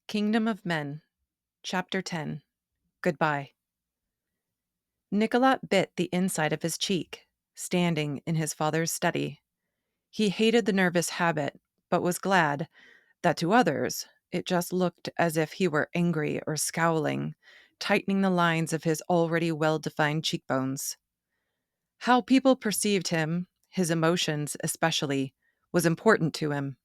Kingdom of Men, Chapter 10. Goodbye. Nikolat bit the inside of his cheek, standing in his father's study. He hated the nervous habit, but was glad that to others it just looked as if he were angry or scowling, tightening the lines of his already well-defined cheekbones. How people perceived him, his emotions especially, was important to him.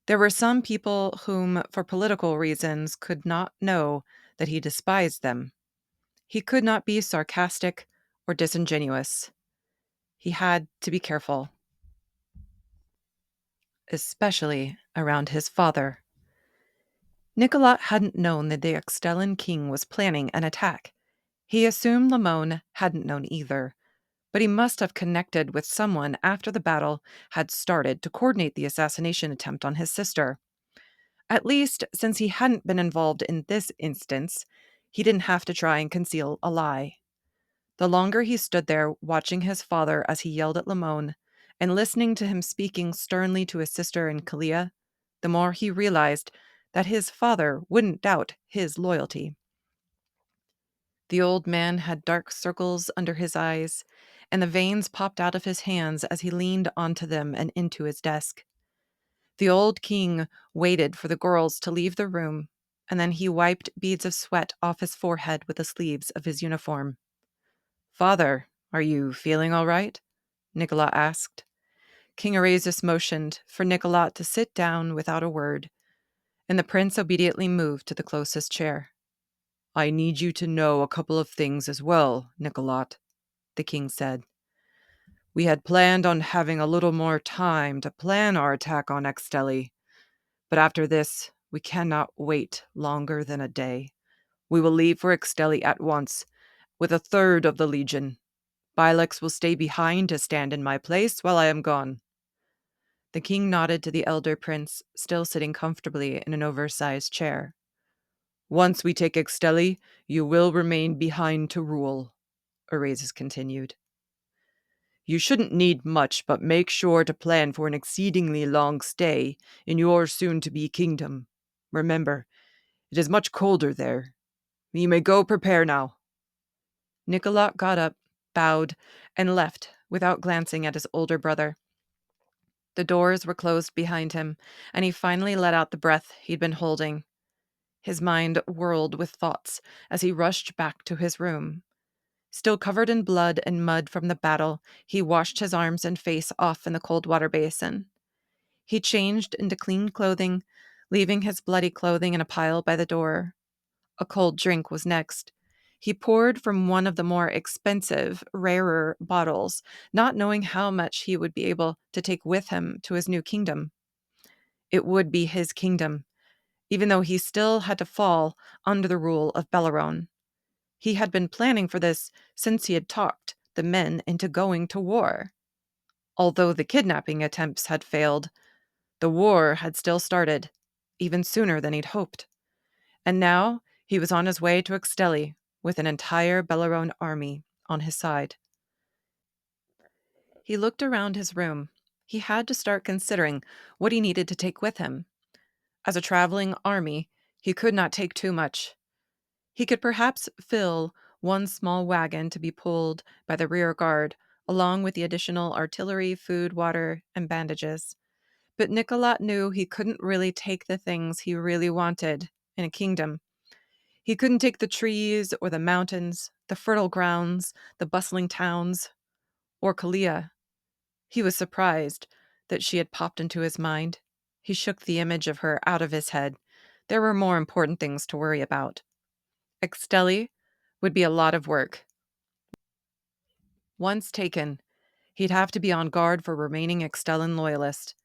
There were some people whom, for political reasons, could not know that he despised them. He could not be sarcastic or disingenuous. He had to be careful, especially around his father. Nikolat hadn't known that the Extellan king was planning an attack. He assumed Lamon hadn't known either, but he must have connected with someone after the battle had started to coordinate the assassination attempt on his sister. At least, since he hadn't been involved in this instance, he didn't have to try and conceal a lie. The longer he stood there watching his father as he yelled at Lamon and listening to him speaking sternly to his sister and KaLeah, the more he realized that his father wouldn't doubt his loyalty. The old man had dark circles under his eyes, and the veins popped out of his hands as he leaned onto them and into his desk. The old king waited for the girls to leave the room, and then he wiped beads of sweat off his forehead with the sleeves of his uniform. "Father, are you feeling all right?" Nikolat asked. King Arezus motioned for Nikolat to sit down without a word, and the prince obediently moved to the closest chair. "I need you to know a couple of things as well, Nikolat," the king said. "We had planned on having a little more time to plan our attack on Exteli, but after this, we cannot wait longer than a day. We will leave for Exteli at once, with a third of the legion. Bilex will stay behind to stand in my place while I am gone." The king nodded to the elder prince, still sitting comfortably in an oversized chair. "Once we take Exteli, you will remain behind to rule," Arezus continued. "You shouldn't need much, but make sure to plan for an exceedingly long stay in your soon-to-be kingdom. Remember, it is much colder there. You may go prepare now." Nikolat got up, bowed, and left without glancing at his older brother. The doors were closed behind him, and he finally let out the breath he'd been holding. His mind whirled with thoughts as he rushed back to his room. Still covered in blood and mud from the battle, he washed his arms and face off in the cold water basin. He changed into clean clothing, leaving his bloody clothing in a pile by the door. A cold drink was next. He poured from one of the more expensive, rarer bottles, not knowing how much he would be able to take with him to his new kingdom. It would be his kingdom, even though he still had to fall under the rule of Belleroen. He had been planning for this since he had talked the men into going to war. Although the kidnapping attempts had failed, the war had still started, even sooner than he'd hoped. And now he was on his way to Exteli with an entire Belleroen army on his side. He looked around his room. He had to start considering what he needed to take with him. As a traveling army, he could not take too much. He could perhaps fill one small wagon to be pulled by the rear guard, along with the additional artillery, food, water, and bandages. But Nikolat knew he couldn't really take the things he really wanted in a kingdom. He couldn't take the trees or the mountains, the fertile grounds, the bustling towns, or KaLeah. He was surprised that she had popped into his mind. He shook the image of her out of his head. There were more important things to worry about. Exteli would be a lot of work. Once taken, he'd have to be on guard for remaining Extellan loyalists.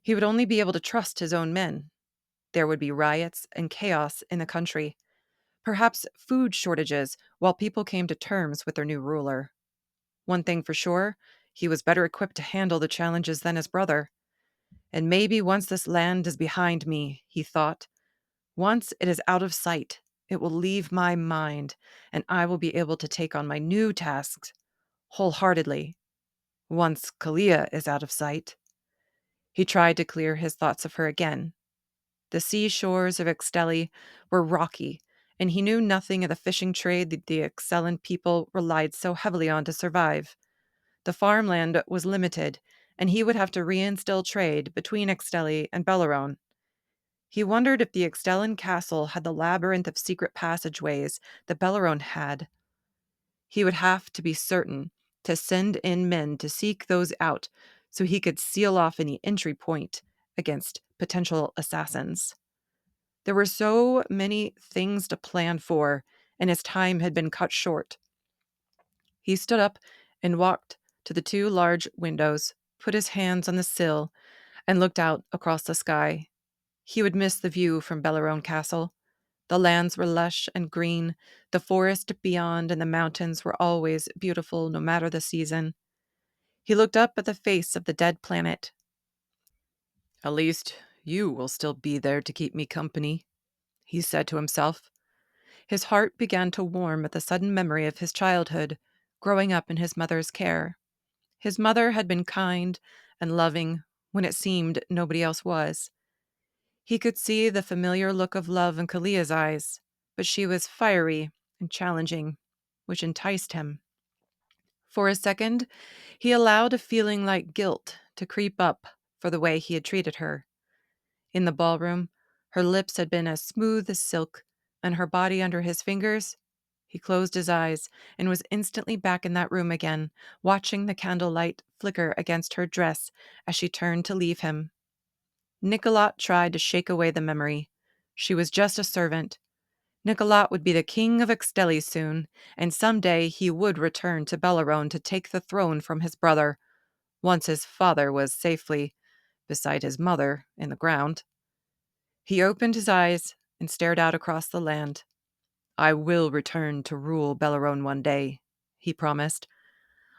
He would only be able to trust his own men. There would be riots and chaos in the country, perhaps food shortages while people came to terms with their new ruler. One thing for sure, he was better equipped to handle the challenges than his brother. And maybe once this land is behind me, he thought, once it is out of sight, it will leave my mind, and I will be able to take on my new tasks wholeheartedly. Once KaLeah is out of sight. He tried to clear his thoughts of her again. The seashores of Exteli were rocky, and he knew nothing of the fishing trade that the Excellan people relied so heavily on to survive. The farmland was limited, and he would have to reinstill trade between Exteli and Belleroen. He wondered if the Extellan castle had the labyrinth of secret passageways that Belleroen had. He would have to be certain to send in men to seek those out so he could seal off any entry point against potential assassins. There were so many things to plan for, and his time had been cut short. He stood up and walked to the two large windows, put his hands on the sill, and looked out across the sky. He would miss the view from Belleroen Castle. The lands were lush and green, the forest beyond and the mountains were always beautiful no matter the season. He looked up at the face of the dead planet. "At least you will still be there to keep me company," he said to himself. His heart began to warm at the sudden memory of his childhood, growing up in his mother's care. His mother had been kind and loving when it seemed nobody else was. He could see the familiar look of love in KaLeah's eyes, but she was fiery and challenging, which enticed him. For a second, he allowed a feeling like guilt to creep up for the way he had treated her. In the ballroom, her lips had been as smooth as silk, and her body under his fingers. He closed his eyes and was instantly back in that room again, watching the candlelight flicker against her dress as she turned to leave him. Nikolat tried to shake away the memory. She was just a servant. Nikolat would be the king of Exteli soon, and someday he would return to Belleroen to take the throne from his brother, once his father was safely beside his mother in the ground. He opened his eyes and stared out across the land. "I will return to rule Belleroen one day," he promised.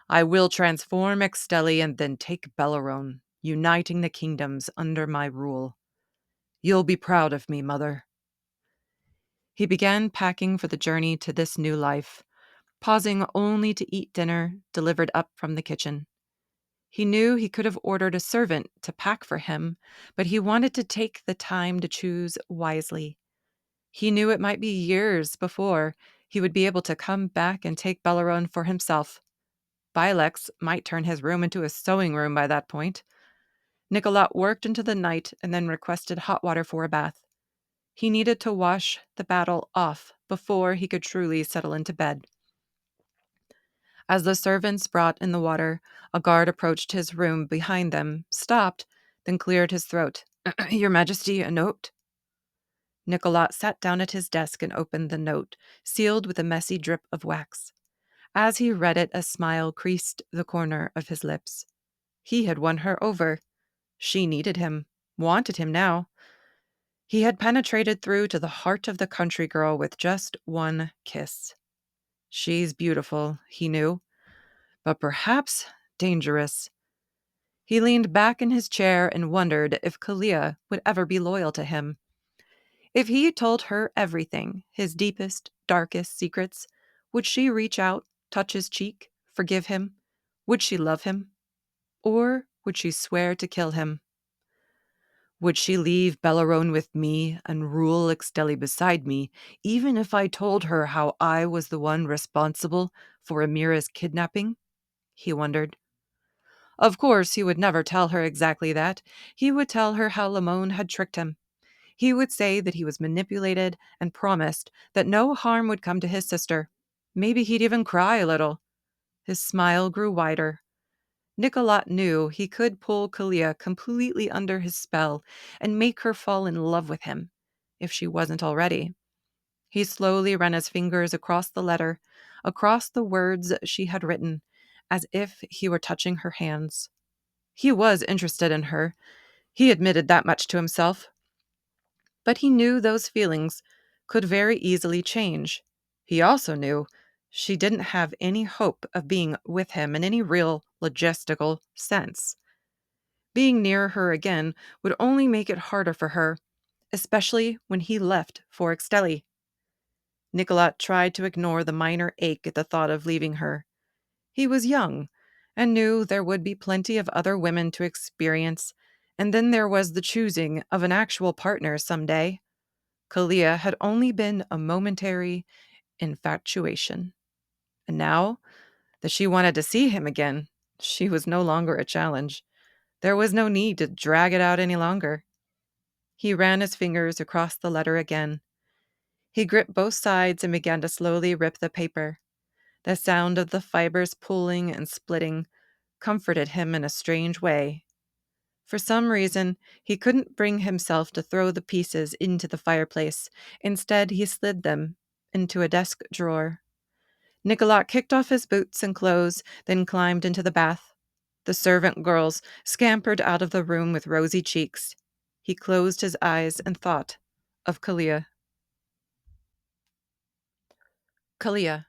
"I will transform Exteli and then take Belleroen, uniting the kingdoms under my rule. You'll be proud of me, Mother." He began packing for the journey to this new life, pausing only to eat dinner delivered up from the kitchen. He knew he could have ordered a servant to pack for him, but he wanted to take the time to choose wisely. He knew it might be years before he would be able to come back and take Belleroen for himself. Bilex might turn his room into a sewing room by that point. Nikolat worked into the night and then requested hot water for a bath. He needed to wash the battle off before he could truly settle into bed. As the servants brought in the water, a guard approached his room behind them, stopped, then cleared his throat. "Your Majesty, a note?" Nikolat sat down at his desk and opened the note, sealed with a messy drip of wax. As he read it, a smile creased the corner of his lips. He had won her over. She needed him, wanted him now. He had penetrated through to the heart of the country girl with just one kiss. She's beautiful, he knew, but perhaps dangerous. He leaned back in his chair and wondered if KaLeah would ever be loyal to him. If he told her everything, his deepest, darkest secrets, would she reach out, touch his cheek, forgive him? Would she love him? Or would she swear to kill him? Would she leave Belleroen with me and rule Exteli beside me, even if I told her how I was the one responsible for Amira's kidnapping? He wondered. Of course, he would never tell her exactly that. He would tell her how Lamon had tricked him. He would say that he was manipulated and promised that no harm would come to his sister. Maybe he'd even cry a little. His smile grew wider. Nikolat knew he could pull KaLeah completely under his spell and make her fall in love with him, if she wasn't already. He slowly ran his fingers across the letter, across the words she had written, as if he were touching her hands. He was interested in her. He admitted that much to himself. But he knew those feelings could very easily change. He also knew she didn't have any hope of being with him in any real logistical sense. Being near her again would only make it harder for her, especially when he left for Exteli. Nikolat tried to ignore the minor ache at the thought of leaving her. He was young and knew there would be plenty of other women to experience And then there was the choosing of an actual partner someday. KaLeah had only been a momentary infatuation. And now that she wanted to see him again, she was no longer a challenge. There was no need to drag it out any longer. He ran his fingers across the letter again. He gripped both sides and began to slowly rip the paper. The sound of the fibers pulling and splitting comforted him in a strange way. For some reason, he couldn't bring himself to throw the pieces into the fireplace. Instead, he slid them into a desk drawer. Nikolat kicked off his boots and clothes, then climbed into the bath. The servant girls scampered out of the room with rosy cheeks. He closed his eyes and thought of KaLeah. KaLeah.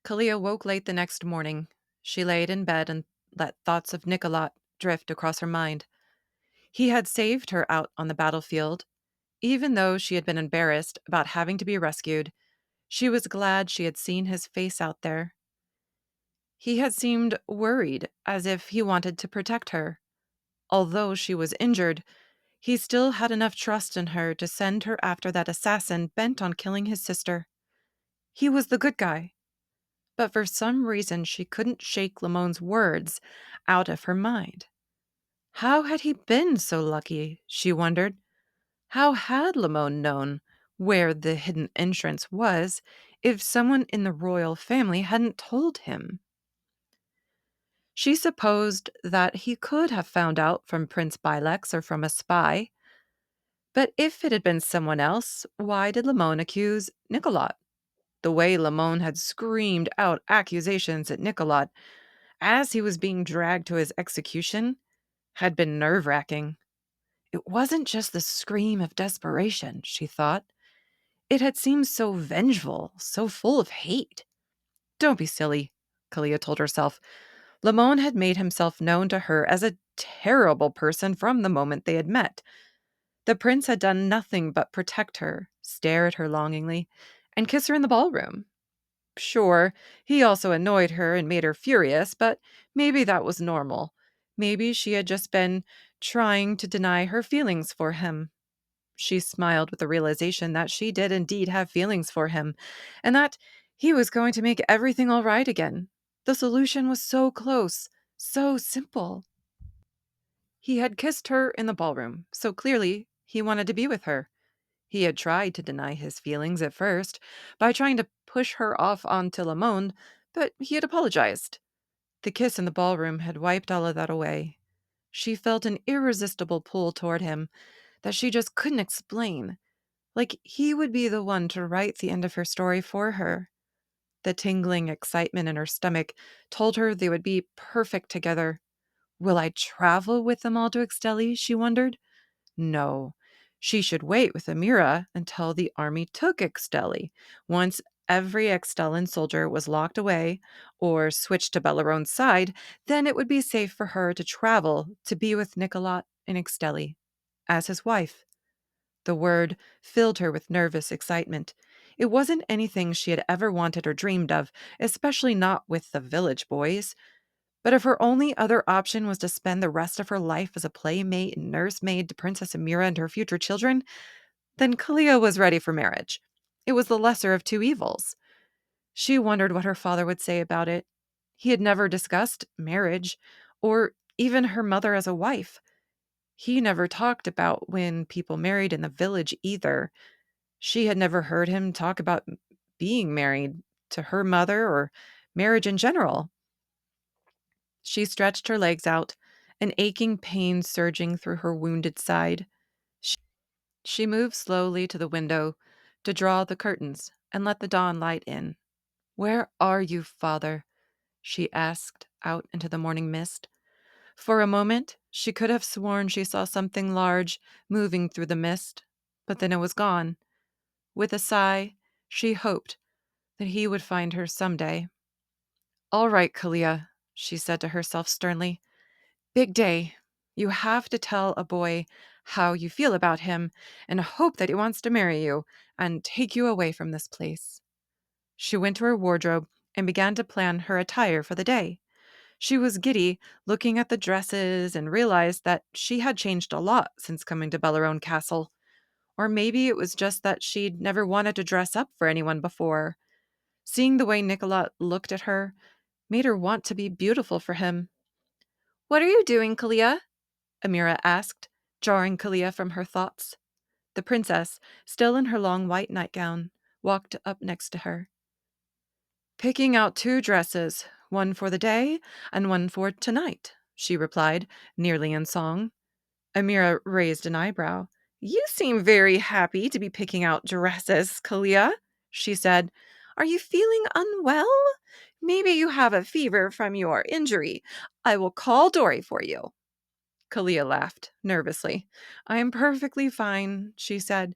KaLeah woke late the next morning. She laid in bed and let thoughts of Nikolat drift across her mind. He had saved her out on the battlefield. Even though she had been embarrassed about having to be rescued, she was glad she had seen his face out there. He had seemed worried, as if he wanted to protect her. Although she was injured, he still had enough trust in her to send her after that assassin bent on killing his sister. He was the good guy. But for some reason, she couldn't shake Lamone's words out of her mind. How had he been so lucky, she wondered? How had Lamone known where the hidden entrance was if someone in the royal family hadn't told him? She supposed that he could have found out from Prince Bilex or from a spy. But if it had been someone else, why did Lamone accuse Nikolat? The way Lamone had screamed out accusations at Nikolat as he was being dragged to his execution had been nerve-wracking. It wasn't just the scream of desperation, she thought. It had seemed so vengeful, so full of hate. Don't be silly, KaLeah told herself. Lamone had made himself known to her as a terrible person from the moment they had met. The prince had done nothing but protect her, stare at her longingly, and kiss her in the ballroom. Sure, he also annoyed her and made her furious, but maybe that was normal. Maybe she had just been trying to deny her feelings for him. She smiled with the realization that she did indeed have feelings for him, and that he was going to make everything all right again. The solution was so close, so simple. He had kissed her in the ballroom, so clearly he wanted to be with her. He had tried to deny his feelings at first by trying to push her off onto Lamone, but he had apologized. The kiss in the ballroom had wiped all of that away. She felt an irresistible pull toward him that she just couldn't explain, like he would be the one to write the end of her story for her. The tingling excitement in her stomach told her they would be perfect together. Will I travel with them all to Exteli? She wondered. No, she should wait with Amira until the army took Exteli. Once every Extelan soldier was locked away or switched to Bellerone's side, then it would be safe for her to travel to be with Nikolat in Exteli as his wife. The word filled her with nervous excitement. It wasn't anything she had ever wanted or dreamed of, especially not with the village boys. But if her only other option was to spend the rest of her life as a playmate and nursemaid to Princess Amira and her future children, then KaLeah was ready for marriage. It was the lesser of two evils. She wondered what her father would say about it. He had never discussed marriage, or even her mother as a wife. He never talked about when people married in the village either. She had never heard him talk about being married to her mother or marriage in general. She stretched her legs out, an aching pain surging through her wounded side. She moved slowly to the window to draw the curtains and let the dawn light in. "Where are you, Father?" she asked out into the morning mist. For a moment, she could have sworn she saw something large moving through the mist, but then it was gone. With a sigh, she hoped that he would find her someday. "All right, KaLeah," she said to herself sternly. "Big day. You have to tell a boy how you feel about him and hope that he wants to marry you and take you away from this place." She went to her wardrobe and began to plan her attire for the day. She was giddy, looking at the dresses, and realized that she had changed a lot since coming to Bellerone Castle. Or maybe it was just that she'd never wanted to dress up for anyone before. Seeing the way Nikolat looked at her made her want to be beautiful for him. "What are you doing, KaLeah?" Amira asked, jarring KaLeah from her thoughts. The princess, still in her long white nightgown, walked up next to her. "Picking out 2 dresses, one for the day and one for tonight," she replied, nearly in song. Amira raised an eyebrow. "You seem very happy to be picking out dresses, KaLeah," she said. "Are you feeling unwell? Maybe you have a fever from your injury. I will call Dory for you." KaLeah laughed nervously. "I am perfectly fine," she said.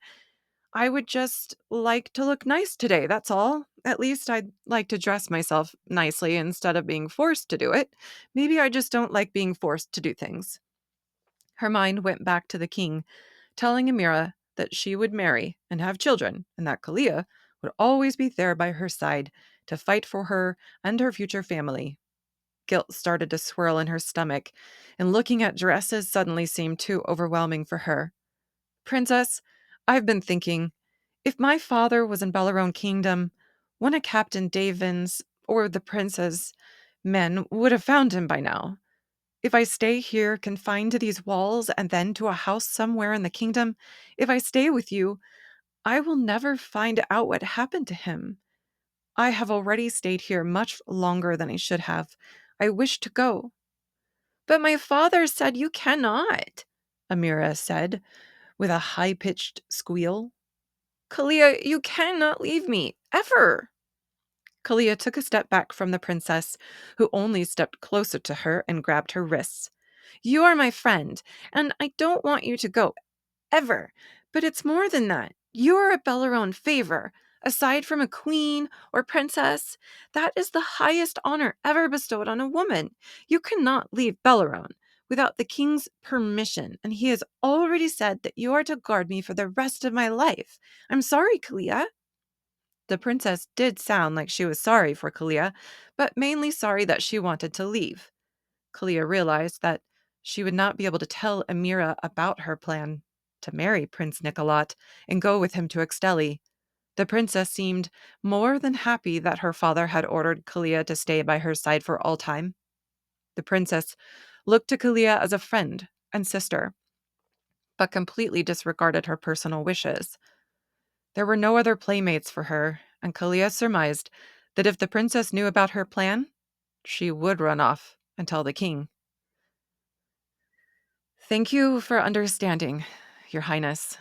"I would just like to look nice today, that's all. At least I'd like to dress myself nicely instead of being forced to do it. Maybe I just don't like being forced to do things." Her mind went back to the king, telling Amira that she would marry and have children, and that KaLeah would always be there by her side to fight for her and her future family. Guilt started to swirl in her stomach, and looking at dresses suddenly seemed too overwhelming for her. "Princess, I've been thinking, if my father was in Bellerone Kingdom, one of Captain Davin's or the prince's men would have found him by now. If I stay here confined to these walls and then to a house somewhere in the kingdom, if I stay with you, I will never find out what happened to him. I have already stayed here much longer than I should have. I wish to go." "But my father said you cannot," Amira said, with a high-pitched squeal. "KaLeah, you cannot leave me, ever." KaLeah took a step back from the princess, who only stepped closer to her and grabbed her wrists. "You are my friend, and I don't want you to go, ever. But it's more than that. You're a Bellerone favor. Aside from a queen or princess, that is the highest honor ever bestowed on a woman. You cannot leave Bellerone without the king's permission, and he has already said that you are to guard me for the rest of my life. I'm sorry, KaLeah." The princess did sound like she was sorry for KaLeah, but mainly sorry that she wanted to leave. KaLeah realized that she would not be able to tell Amira about her plan to marry Prince Nikolat and go with him to Exteli. The princess seemed more than happy that her father had ordered KaLeah to stay by her side for all time. The princess looked to KaLeah as a friend and sister, but completely disregarded her personal wishes. There were no other playmates for her, and KaLeah surmised that if the princess knew about her plan, she would run off and tell the king. "Thank you for understanding, Your Highness."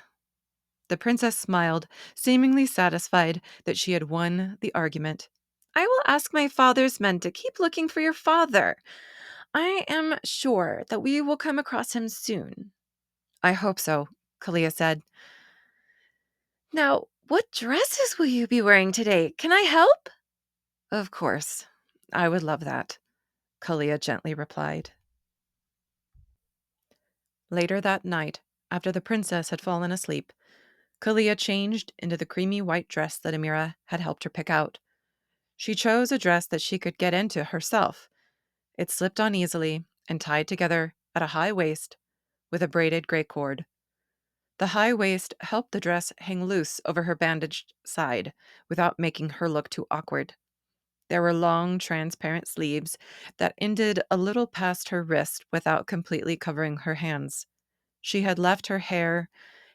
The princess smiled, seemingly satisfied that she had won the argument. "I will ask my father's men to keep looking for your father. I am sure that we will come across him soon." "I hope so," KaLeah said. "Now, what dresses will you be wearing today? Can I help?" "Of course. I would love that," KaLeah gently replied. Later that night, after the princess had fallen asleep, KaLeah changed into the creamy white dress that Amira had helped her pick out. She chose a dress that she could get into herself. It slipped on easily and tied together at a high waist with a braided gray cord. The high waist helped the dress hang loose over her bandaged side without making her look too awkward. There were long, transparent sleeves that ended a little past her wrist without completely covering her hands. She had left her hair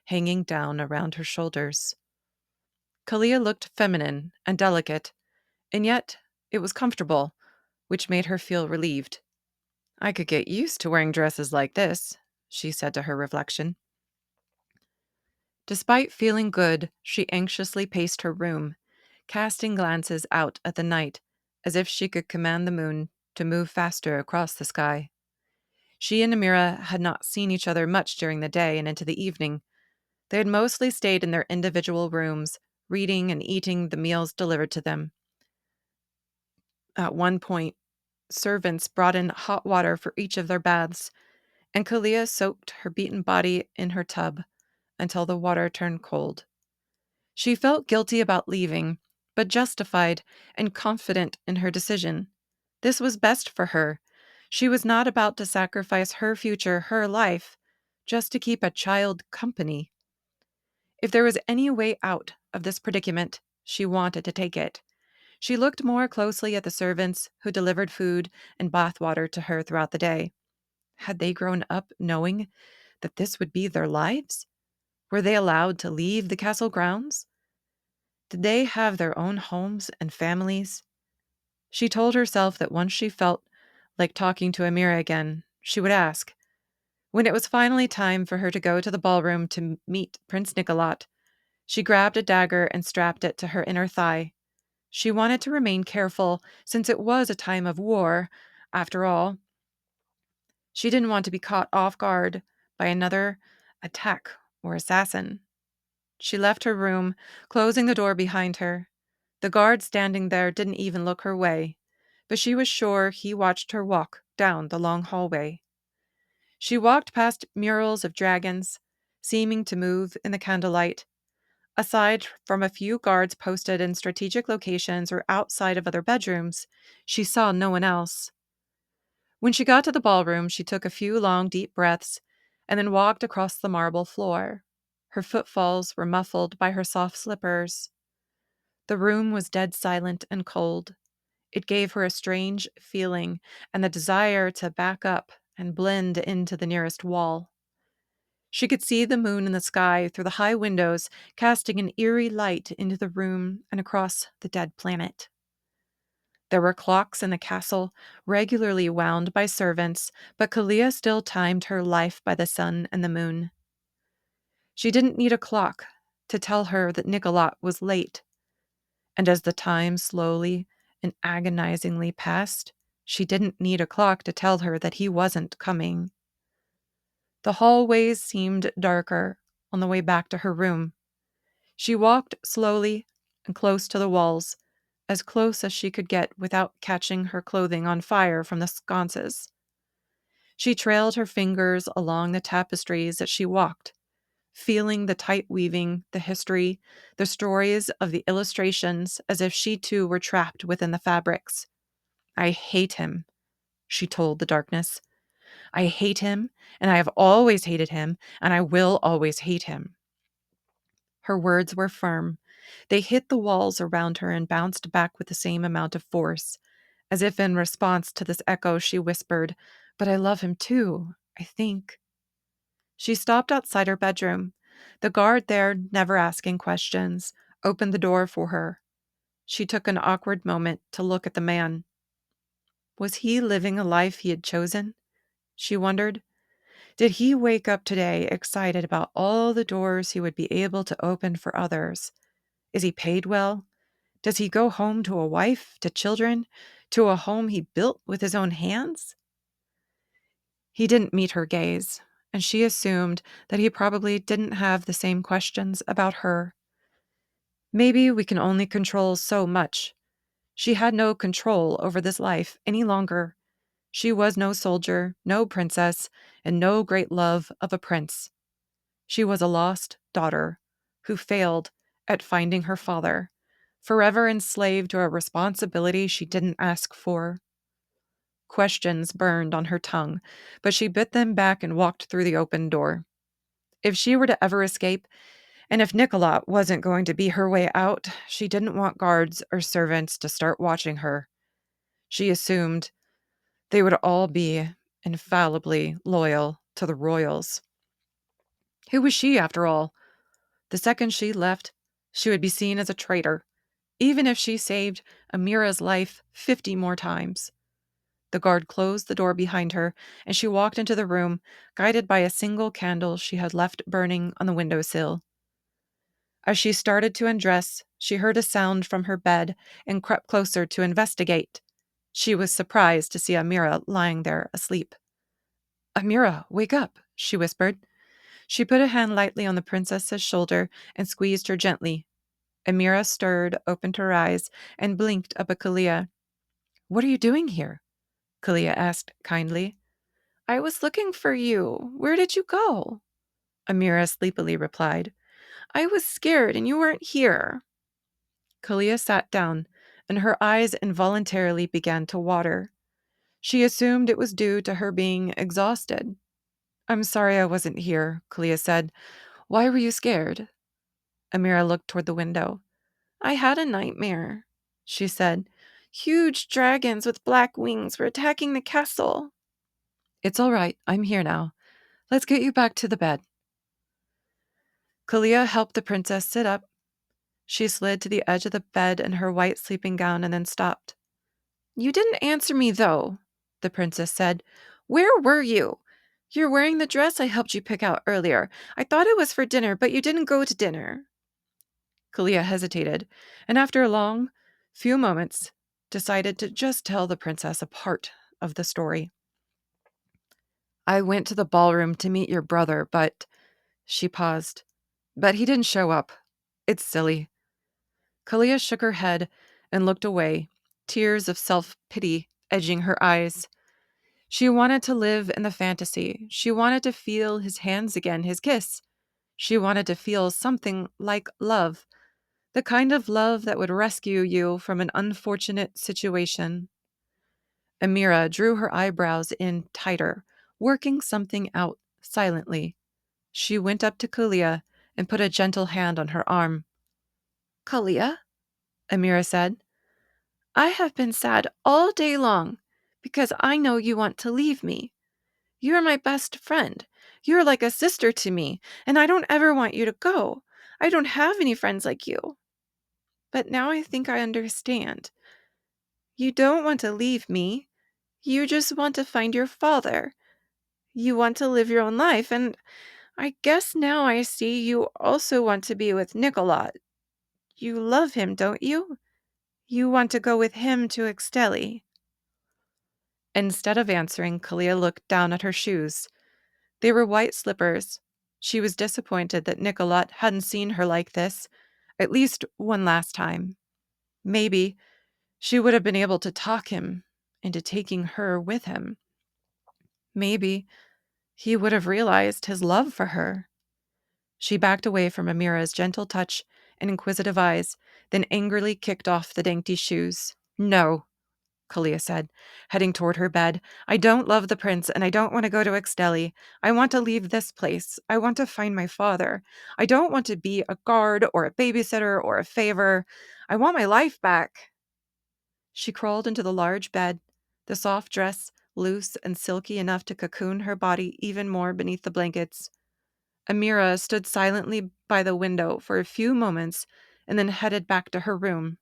hanging down around her shoulders. KaLeah looked feminine and delicate, and yet it was comfortable, which made her feel relieved. "I could get used to wearing dresses like this," she said to her reflection. Despite feeling good, she anxiously paced her room, casting glances out at the night as if she could command the moon to move faster across the sky. She and Amira had not seen each other much during the day and into the evening. They had mostly stayed in their individual rooms, reading and eating the meals delivered to them. At one point, servants brought in hot water for each of their baths, and KaLeah soaked her beaten body in her tub until the water turned cold. She felt guilty about leaving, but justified and confident in her decision. This was best for her, She was not about to sacrifice her future, her life, just to keep a child company. If there was any way out of this predicament, she wanted to take it. She looked more closely at the servants who delivered food and bathwater to her throughout the day. Had they grown up knowing that this would be their lives? Were they allowed to leave the castle grounds? Did they have their own homes and families? She told herself that once she felt like talking to Amira again, she would ask. When it was finally time for her to go to the ballroom to meet Prince Nikolat, she grabbed a dagger and strapped it to her inner thigh. She wanted to remain careful since it was a time of war, after all. She didn't want to be caught off guard by another attack or assassin. She left her room, closing the door behind her. The guard standing there didn't even look her way, but she was sure he watched her walk down the long hallway. She walked past murals of dragons, seeming to move in the candlelight. Aside from a few guards posted in strategic locations or outside of other bedrooms, she saw no one else. When she got to the ballroom, she took a few long, deep breaths and then walked across the marble floor. Her footfalls were muffled by her soft slippers. The room was dead silent and cold. It gave her a strange feeling and the desire to back up and blend into the nearest wall. She could see the moon in the sky through the high windows, casting an eerie light into the room and across the dead planet. There were clocks in the castle, regularly wound by servants, but KaLeah still timed her life by the sun and the moon. She didn't need a clock to tell her that Nikolat was late, and as the time slowly and agonizingly passed, she didn't need a clock to tell her that he wasn't coming. The hallways seemed darker on the way back to her room. She walked slowly and close to the walls, as close as she could get without catching her clothing on fire from the sconces. She trailed her fingers along the tapestries as she walked, feeling the tight weaving, the history, the stories of the illustrations as if she too were trapped within the fabrics. I hate him, she told the darkness. I hate him, and I have always hated him, and I will always hate him. Her words were firm. They hit the walls around her and bounced back with the same amount of force. As if in response to this echo, she whispered, "But I love him too, I think." She stopped outside her bedroom. The guard there, never asking questions, opened the door for her. She took an awkward moment to look at the man. Was he living a life he had chosen? She wondered. Did he wake up today excited about all the doors he would be able to open for others? Is he paid well? Does he go home to a wife, to children, to a home he built with his own hands? He didn't meet her gaze, and she assumed that he probably didn't have the same questions about her. Maybe we can only control so much. She had no control over this life any longer. She was no soldier, no princess, and no great love of a prince. She was a lost daughter who failed at finding her father, forever enslaved to a responsibility she didn't ask for. Questions burned on her tongue, but she bit them back and walked through the open door. If she were to ever escape, and if Nikolat wasn't going to be her way out, she didn't want guards or servants to start watching her. She assumed they would all be infallibly loyal to the royals. Who was she, after all? The second she left, she would be seen as a traitor, even if she saved Amira's life 50 more times. The guard closed the door behind her, and she walked into the room, guided by a single candle she had left burning on the windowsill. As she started to undress, she heard a sound from her bed and crept closer to investigate. She was surprised to see Amira lying there asleep. "Amira, wake up," she whispered. She put a hand lightly on the princess's shoulder and squeezed her gently. Amira stirred, opened her eyes, and blinked up at KaLeah. "What are you doing here?" KaLeah asked kindly. "I was looking for you. Where did you go?" Amira sleepily replied. "I was scared and you weren't here." KaLeah sat down, and her eyes involuntarily began to water. She assumed it was due to her being exhausted. "I'm sorry I wasn't here," KaLeah said. "Why were you scared?" Amira looked toward the window. "I had a nightmare," she said. "Huge dragons with black wings were attacking the castle." "It's all right. I'm here now. Let's get you back to the bed." KaLeah helped the princess sit up. She slid to the edge of the bed in her white sleeping gown and then stopped. "You didn't answer me, though," the princess said. "Where were you? You're wearing the dress I helped you pick out earlier. I thought it was for dinner, but you didn't go to dinner." KaLeah hesitated, and after a long, few moments, decided to just tell the princess a part of the story. "I went to the ballroom to meet your brother, but—" She paused. "But he didn't show up. It's silly." KaLeah shook her head and looked away, tears of self-pity edging her eyes. She wanted to live in the fantasy. She wanted to feel his hands again, his kiss. She wanted to feel something like love, the kind of love that would rescue you from an unfortunate situation. Amira drew her eyebrows in tighter, working something out silently. She went up to KaLeah and put a gentle hand on her arm. "KaLeah," Amira said, "I have been sad all day long because I know you want to leave me. You're my best friend. You're like a sister to me, and I don't ever want you to go. I don't have any friends like you. But now I think I understand. You don't want to leave me. You just want to find your father. You want to live your own life, and I guess now I see you also want to be with Nikolat. You love him, don't you? You want to go with him to Exteli." Instead of answering, KaLeah looked down at her shoes. They were white slippers. She was disappointed that Nikolat hadn't seen her like this, at least one last time. Maybe she would have been able to talk him into taking her with him. Maybe he would have realized his love for her. She backed away from Amira's gentle touch and inquisitive eyes, then angrily kicked off the dainty shoes. "No," KaLeah said, heading toward her bed. "I don't love the prince, and I don't want to go to Exteli. I want to leave this place. I want to find my father. I don't want to be a guard or a babysitter or a favor. I want my life back." She crawled into the large bed, the soft dress loose and silky enough to cocoon her body even more beneath the blankets. Amira stood silently by the window for a few moments and then headed back to her room.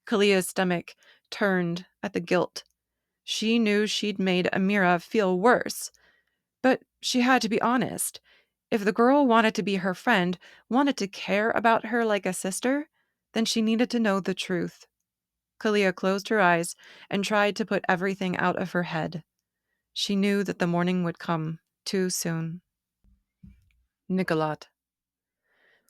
KaLeah's stomach turned at the guilt. She knew she'd made Amira feel worse, but she had to be honest. If the girl wanted to be her friend, wanted to care about her like a sister, then she needed to know the truth. KaLeah closed her eyes and tried to put everything out of her head. She knew that the morning would come too soon. Nikolat.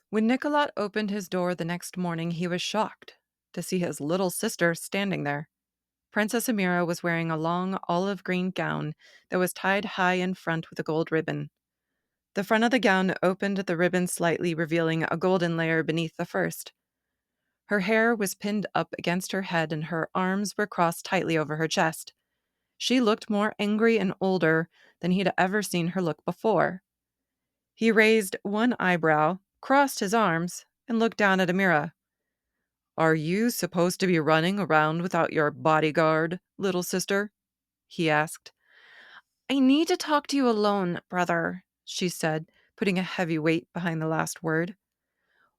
When Nikolat opened his door the next morning, he was shocked to see his little sister standing there. Princess Amira was wearing a long olive green gown that was tied high in front with a gold ribbon. The front of the gown opened the ribbon slightly, revealing a golden layer beneath the first. Her hair was pinned up against her head and her arms were crossed tightly over her chest. She looked more angry and older than he'd ever seen her look before. He raised one eyebrow, crossed his arms, and looked down at Amira. "Are you supposed to be running around without your bodyguard, little sister?" he asked. "I need to talk to you alone, brother," she said, putting a heavy weight behind the last word.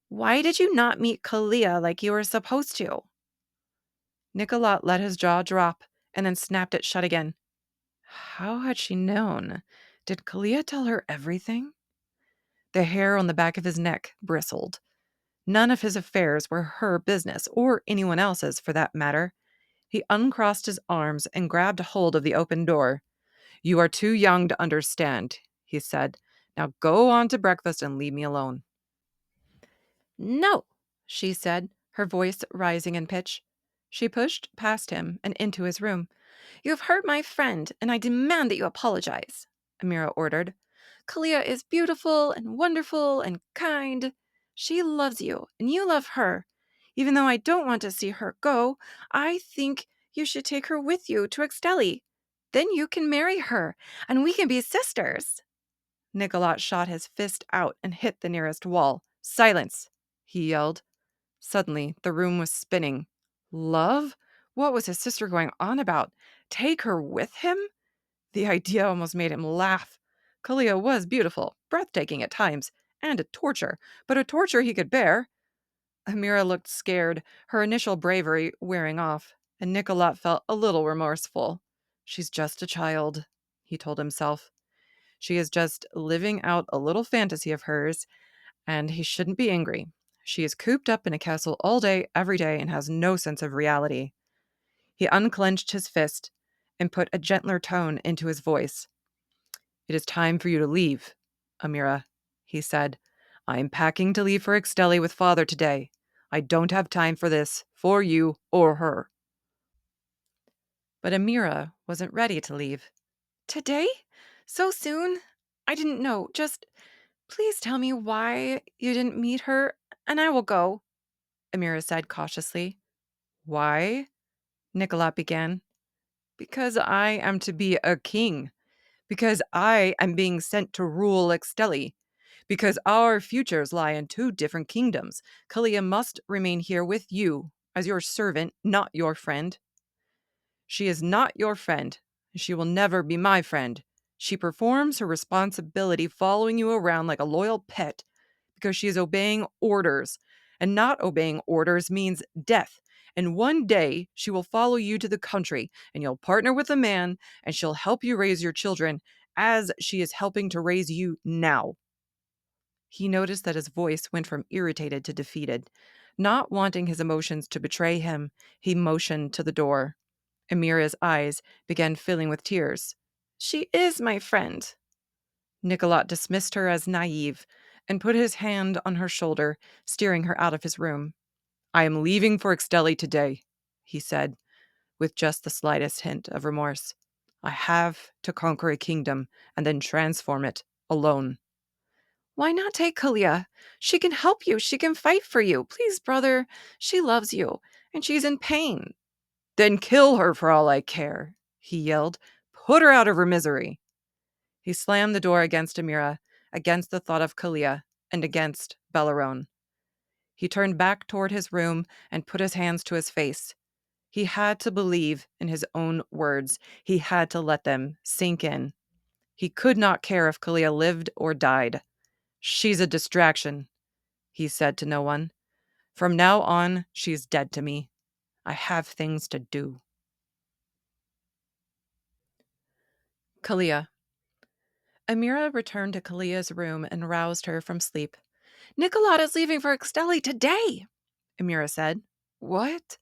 "Why did you not meet KaLeah like you were supposed to?" Nikolat let his jaw drop and then snapped it shut again. How had she known? Did KaLeah tell her everything? The hair on the back of his neck bristled. None of his affairs were her business, or anyone else's for that matter. He uncrossed his arms and grabbed hold of the open door. "You are too young to understand," he said. "Now go on to breakfast and leave me alone." "No," she said, her voice rising in pitch. She pushed past him and into his room. "You have hurt my friend, and I demand that you apologize," Amira ordered. "KaLeah is beautiful and wonderful and kind. She loves you, and you love her. Even though I don't want to see her go, I think You should take her with you to Exteli. Then you can marry her, and we can be sisters." Nikolat shot his fist out and hit the nearest wall. "Silence!" he yelled. Suddenly, the room was spinning. Love? What was his sister going on about? Take her with him? The idea almost made him laugh. KaLeah was beautiful, breathtaking at times, and a torture, but a torture he could bear. Amira looked scared, her initial bravery wearing off, and Nikolat felt a little remorseful. "She's just a child," he told himself. "She is just living out a little fantasy of hers, and he shouldn't be angry. She is cooped up in a castle all day, every day, and has no sense of reality." He unclenched his fist and put a gentler tone into his voice. "It is time for you to leave, Amira," he said. "I am packing to leave for Exteli with father today. I don't have time for this, for you or her." But Amira wasn't ready to leave. "Today? So soon? I didn't know. Just please tell me why you didn't meet her, and I will go," Amira said cautiously. "Why?" Nikolat began. "Because I am to be a king. Because I am being sent to rule Exteli. Because our futures lie in two different kingdoms. KaLeah must remain here with you as your servant, not your friend. She is not your friend. She will never be my friend. She performs her responsibility following you around like a loyal pet because she is obeying orders. And not obeying orders means death. And one day she will follow you to the country and you'll partner with a man and she'll help you raise your children as she is helping to raise you now." He noticed that his voice went from irritated to defeated. Not wanting his emotions to betray him, he motioned to the door. Amira's eyes began filling with tears. "She is my friend." Nikolat dismissed her as naive and put his hand on her shoulder, steering her out of his room. "I am leaving for Exteli today," he said, with just the slightest hint of remorse. "I have to conquer a kingdom and then transform it alone." "Why not take KaLeah? She can help you. She can fight for you. Please, brother. She loves you, and she's in pain." "Then kill her for all I care," he yelled. "Put her out of her misery." He slammed the door against Amira, against the thought of KaLeah, and against Bellarone. He turned back toward his room and put his hands to his face. He had to believe in his own words. He had to let them sink in. He could not care if KaLeah lived or died. "She's a distraction," he said to no one. "From now on, she's dead to me. I have things to do." KaLeah. Amira returned to KaLeah's room and roused her from sleep. "Nikolat is leaving for Exteli today," Amira said. "What?"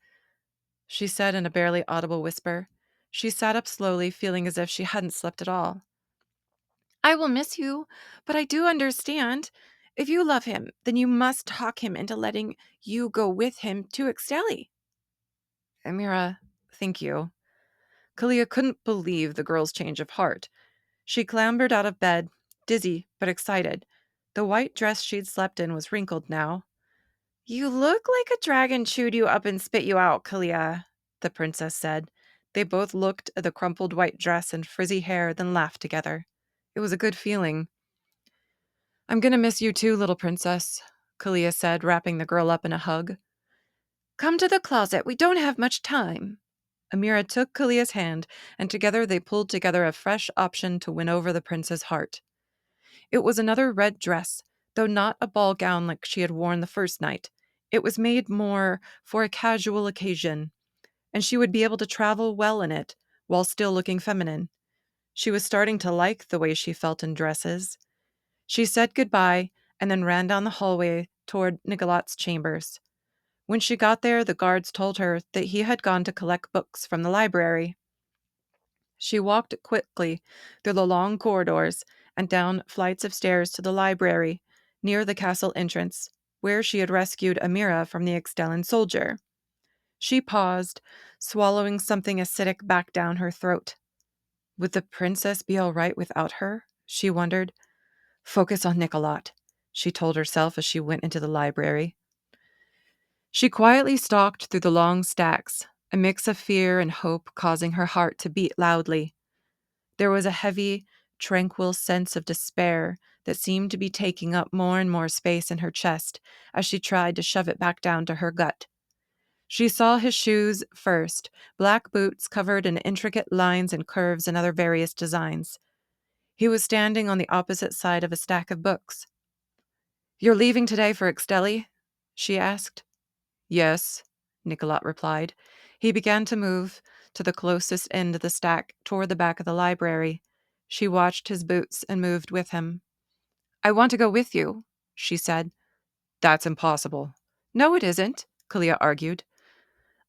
she said in a barely audible whisper. She sat up slowly, feeling as if she hadn't slept at all. "I will miss you, but I do understand. If you love him, then you must talk him into letting you go with him to Exteli." "Amira, thank you." KaLeah couldn't believe the girl's change of heart. She clambered out of bed, dizzy but excited. The white dress she'd slept in was wrinkled now. "You look like a dragon chewed you up and spit you out, KaLeah," the princess said. They both looked at the crumpled white dress and frizzy hair, then laughed together. It was a good feeling. "I'm going to miss you too, little princess," KaLeah said, wrapping the girl up in a hug. "Come to the closet. We don't have much time." Amira took KaLeah's hand, and together they pulled together a fresh option to win over the prince's heart. It was another red dress, though not a ball gown like she had worn the first night. It was made more for a casual occasion, and she would be able to travel well in it while still looking feminine. She was starting to like the way she felt in dresses. She said goodbye and then ran down the hallway toward Nikolat's chambers. When she got there, the guards told her that he had gone to collect books from the library. She walked quickly through the long corridors and down flights of stairs to the library near the castle entrance, where she had rescued Amira from the Extellan soldier. She paused, swallowing something acidic back down her throat. Would the princess be all right without her? She wondered. Focus on Nikolat, she told herself as she went into the library. She quietly stalked through the long stacks, a mix of fear and hope causing her heart to beat loudly. There was a heavy, tranquil sense of despair that seemed to be taking up more and more space in her chest as she tried to shove it back down to her gut. She saw his shoes first, black boots covered in intricate lines and curves and other various designs. He was standing on the opposite side of a stack of books. "You're leaving today for Exteli?" she asked. "Yes," Nikolat replied. He began to move to the closest end of the stack toward the back of the library. She watched his boots and moved with him. "I want to go with you," she said. "That's impossible." "No, it isn't," KaLeah argued.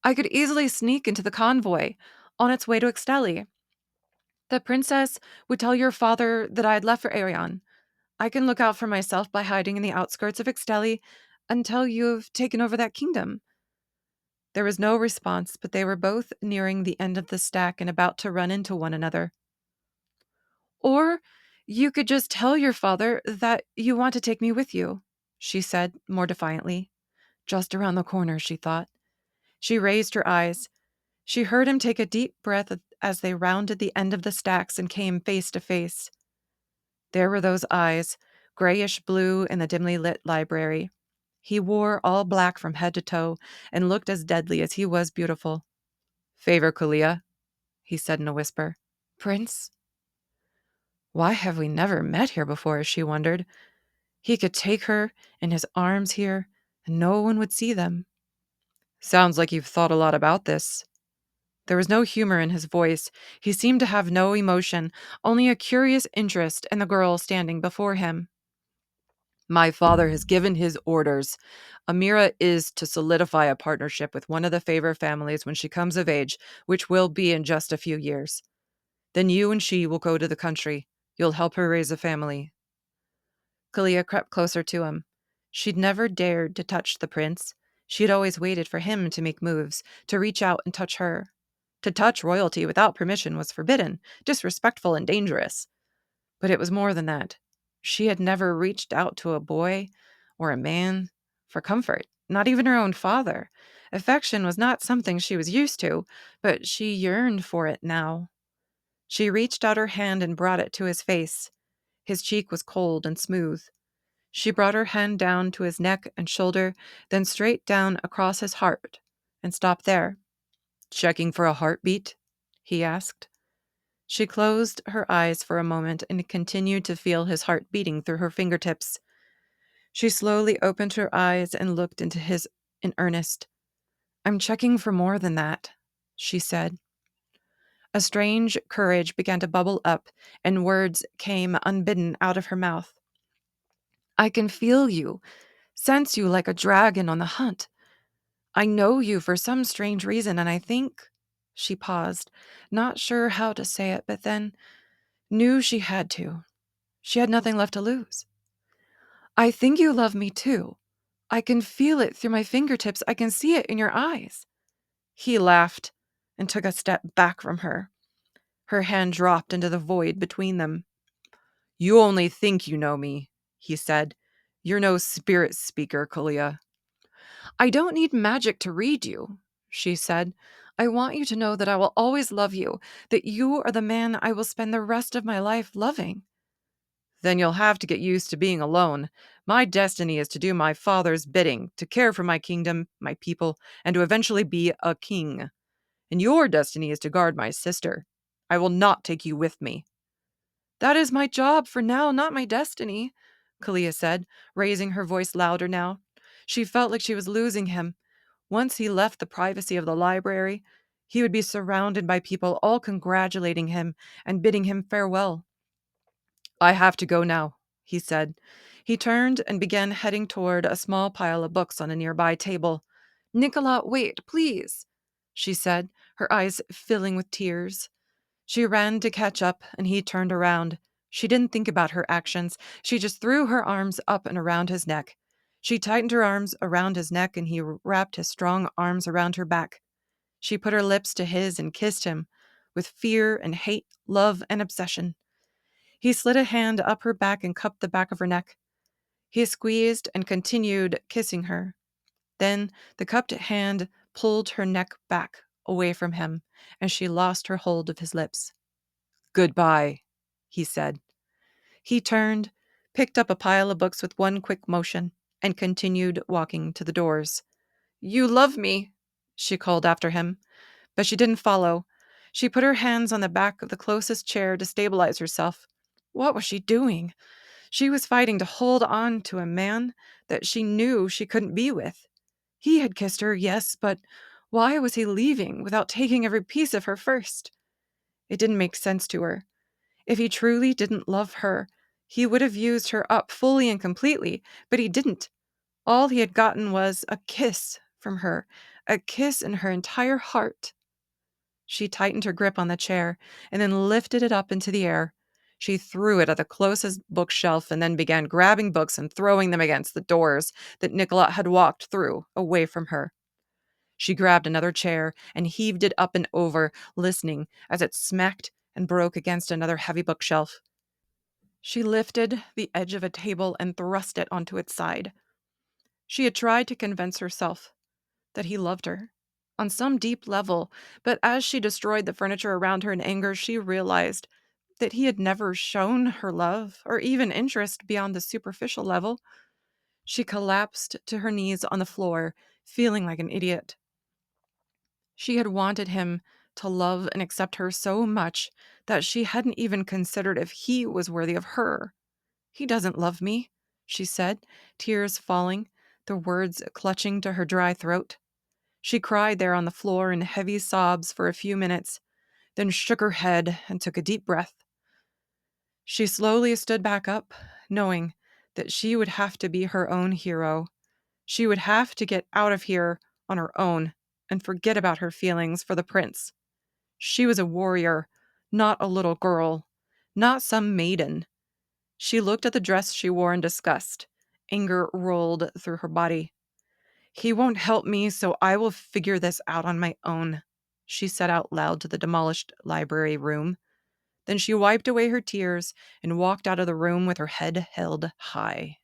"I could easily sneak into the convoy on its way to Exteli. The princess would tell your father that I had left for Arion. I can look out for myself by hiding in the outskirts of Exteli until you've taken over that kingdom." There was no response, but they were both nearing the end of the stack and about to run into one another. "Or you could just tell your father that you want to take me with you," she said more defiantly. Just around the corner, she thought. She raised her eyes. She heard him take a deep breath as they rounded the end of the stacks and came face to face. There were those eyes, grayish blue in the dimly lit library. He wore all black from head to toe and looked as deadly as he was beautiful. "Favor, KaLeah," he said in a whisper. "Prince?" Why have we never met here before, she wondered. He could take her in his arms here, and no one would see them. "Sounds like you've thought a lot about this." There was no humor in his voice. He seemed to have no emotion, only a curious interest in the girl standing before him. "My father has given his orders. Amira is to solidify a partnership with one of the Favor families when she comes of age, which will be in just a few years. Then you and she will go to the country. You'll help her raise a family." KaLeah crept closer to him. She'd never dared to touch the prince. She'd always waited for him to make moves, to reach out and touch her. To touch royalty without permission was forbidden, disrespectful, and dangerous. But it was more than that. She had never reached out to a boy or a man for comfort, not even her own father. Affection was not something she was used to, but she yearned for it now. She reached out her hand and brought it to his face. His cheek was cold and smooth. She brought her hand down to his neck and shoulder, then straight down across his heart, and stopped there. "Checking for a heartbeat?" he asked. She closed her eyes for a moment and continued to feel his heart beating through her fingertips. She slowly opened her eyes and looked into his in earnest. "I'm checking for more than that," she said. A strange courage began to bubble up, and words came unbidden out of her mouth. "I can feel you, sense you like a dragon on the hunt. I know you for some strange reason, and I think—" She paused, not sure how to say it, but then knew she had to. She had nothing left to lose. "I think you love me too. I can feel it through my fingertips. I can see it in your eyes." He laughed and took a step back from her. Her hand dropped into the void between them. "You only think you know me," he said. "You're no spirit speaker, KaLeah." "I don't need magic to read you," she said. "I want you to know that I will always love you, that you are the man I will spend the rest of my life loving." "Then you'll have to get used to being alone. My destiny is to do my father's bidding, to care for my kingdom, my people, and to eventually be a king. And your destiny is to guard my sister. I will not take you with me." "That is my job for now, not my destiny," KaLeah said, raising her voice louder now. She felt like she was losing him. Once he left the privacy of the library, he would be surrounded by people all congratulating him and bidding him farewell. "I have to go now," he said. He turned and began heading toward a small pile of books on a nearby table. "Nikolat, wait, please," she said, her eyes filling with tears. She ran to catch up, and he turned around. She didn't think about her actions. She just threw her arms up and around his neck. She tightened her arms around his neck, and he wrapped his strong arms around her back. She put her lips to his and kissed him, with fear and hate, love and obsession. He slid a hand up her back and cupped the back of her neck. He squeezed and continued kissing her. Then the cupped hand pulled her neck back, away from him, and she lost her hold of his lips. "Goodbye," he said. He turned, picked up a pile of books with one quick motion, and continued walking to the doors. "You love me," she called after him, but she didn't follow. She put her hands on the back of the closest chair to stabilize herself. What was she doing? She was fighting to hold on to a man that she knew she couldn't be with. He had kissed her, yes, but why was he leaving without taking every piece of her first? It didn't make sense to her. If he truly didn't love her, he would have used her up fully and completely, but he didn't. All he had gotten was a kiss from her, a kiss in her entire heart. She tightened her grip on the chair and then lifted it up into the air. She threw it at the closest bookshelf and then began grabbing books and throwing them against the doors that Nikolat had walked through, away from her. She grabbed another chair and heaved it up and over, listening as it smacked and broke against another heavy bookshelf. She lifted the edge of a table and thrust it onto its side. She had tried to convince herself that he loved her on some deep level, but as she destroyed the furniture around her in anger, she realized that he had never shown her love or even interest beyond the superficial level. She collapsed to her knees on the floor, feeling like an idiot. She had wanted him to love and accept her so much that she hadn't even considered if he was worthy of her. "He doesn't love me," she said, tears falling, the words clutching to her dry throat. She cried there on the floor in heavy sobs for a few minutes, then shook her head and took a deep breath. She slowly stood back up, knowing that she would have to be her own hero. She would have to get out of here on her own and forget about her feelings for the prince. She was a warrior, not a little girl, not some maiden. She looked at the dress she wore in disgust. Anger rolled through her body. "He won't help me, so I will figure this out on my own," she said out loud to the demolished library room. Then she wiped away her tears and walked out of the room with her head held high.